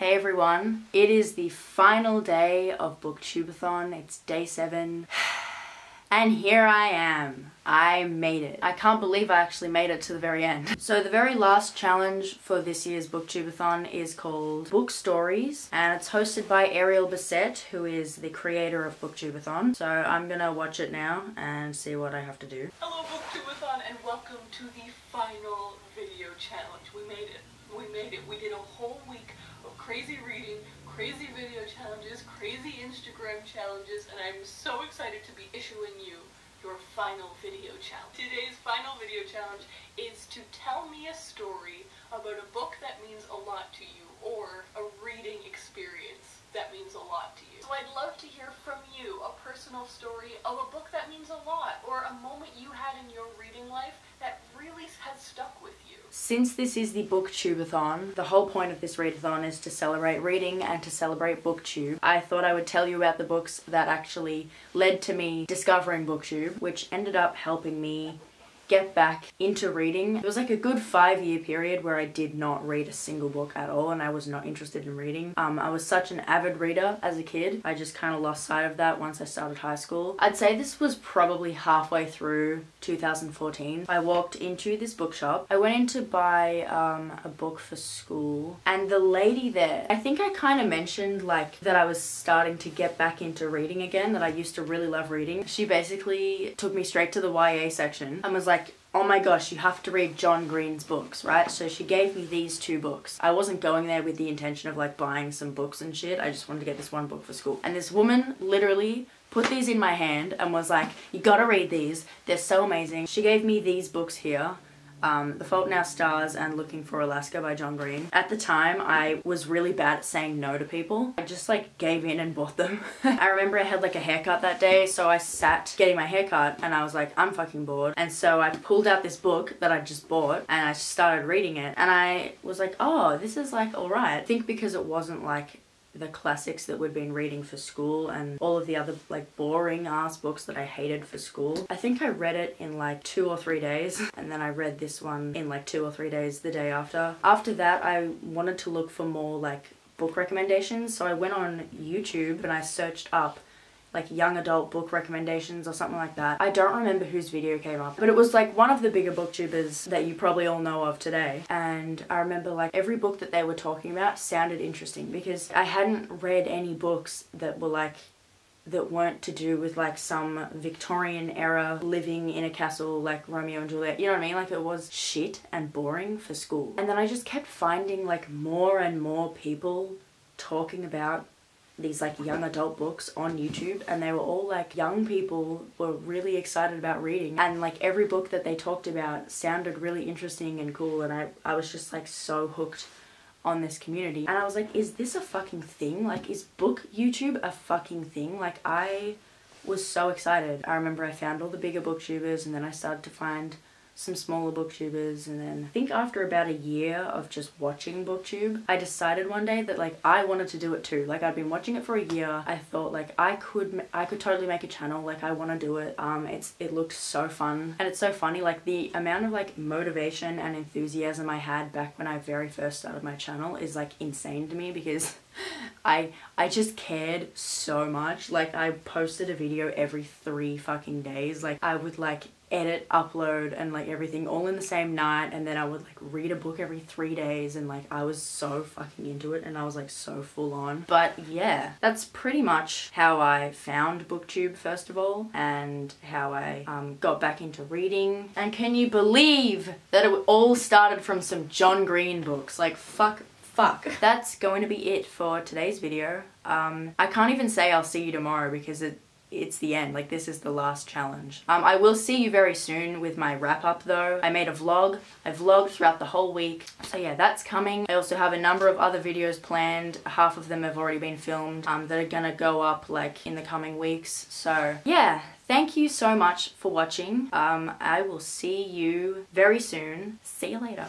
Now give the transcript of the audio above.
Hey everyone, it is the final day of Booktube-A-Thon. It's day 7. And here I am. I made it. I can't believe I actually made it to the very end. So the very last challenge for this year's Booktube-A-Thon is called Book Stories, and it's hosted by Ariel Bissett, who is the creator of Booktube-A-Thon. So I'm gonna watch it now and see what I have to do. Hello Booktube-A-Thon and welcome to the final video challenge. We made it. We made it. We did a whole week of crazy reading, crazy video challenges, crazy Instagram challenges, and I'm so excited to be issuing you your final video challenge. Today's final video challenge is to tell me a story about a book that means a lot to you or a reading experience that means a lot to you. So I'd love to hear from you a personal story of a book that means a lot or a moment you had in your reading life that really has stuck with you. Since this is the Booktube-A-Thon, the whole point of this readathon is to celebrate reading and to celebrate Booktube. I thought I would tell you about the books that actually led to me discovering Booktube, which ended up helping me get back into reading. It was like a good 5-year period where I did not read a single book at all and I was not interested in reading. I was such an avid reader as a kid. I just kind of lost sight of that once I started high school. I'd say this was probably halfway through 2014. I walked into this bookshop. I went in to buy a book for school, and the lady there, I think I kind of mentioned like that I was starting to get back into reading again, that I used to really love reading. She basically took me straight to the YA section and was like, oh my gosh, you have to read John Green's books, right? So she gave me these 2 books. I wasn't going there with the intention of like buying some books and shit. I just wanted to get this one book for school. And this woman literally put these in my hand and was like, you gotta read these. They're so amazing. She gave me these books here. The Fault in Our Stars and Looking for Alaska by John Green. At the time, I was really bad at saying no to people. I just like gave in and bought them. I remember I had like a haircut that day, so I sat getting my haircut and I was like, I'm fucking bored. And so I pulled out this book that I just bought and I started reading it. And I was like, oh, this is like alright. I think because it wasn't like the classics that we'd been reading for school and all of the other like boring ass books that I hated for school. I think I read it in like 2 or 3 days, and then I read this one in like 2 or 3 days the day after. After that, I wanted to look for more like book recommendations, so I went on YouTube and I searched up like young adult book recommendations or something like that. I don't remember whose video came up, but it was like one of the bigger booktubers that you probably all know of today. And I remember like every book that they were talking about sounded interesting because I hadn't read any books that were like, that weren't to do with like some Victorian era living in a castle like Romeo and Juliet. You know what I mean? Like it was shit and boring for school. And then I just kept finding like more and more people talking about these like young adult books on YouTube, and they were all like young people were really excited about reading, and like every book that they talked about sounded really interesting and cool, and I was just like so hooked on this community. And I was like, is this a fucking thing? Like, is book YouTube a fucking thing? Like, I was so excited. I remember I found all the bigger booktubers, and then I started to find some smaller booktubers, and then I think after about a year of just watching booktube, I decided one day that like I wanted to do it too. Like I'd been watching it for a year. I thought like I could totally make a channel. Like I want to do it. It looked so fun, and it's so funny like the amount of like motivation and enthusiasm I had back when I very first started my channel is like insane to me, because I just cared so much. Like I posted a video every 3 fucking days. Like I would like edit, upload, and like everything all in the same night, and then I would like read a book every 3 days, and like I was so fucking into it, and I was like so full on. But yeah, that's pretty much how I found Booktube first of all, and how I got back into reading. And can you believe that it all started from some John Green books? Like fuck. That's going to be it for today's video. I can't even say I'll see you tomorrow because it's the end. Like this is the last challenge. I will see you very soon with my wrap up though. I made a vlog. I vlogged throughout the whole week. So yeah, that's coming. I also have a number of other videos planned. Half of them have already been filmed that are gonna go up like in the coming weeks. So yeah, thank you so much for watching. I will see you very soon. See you later.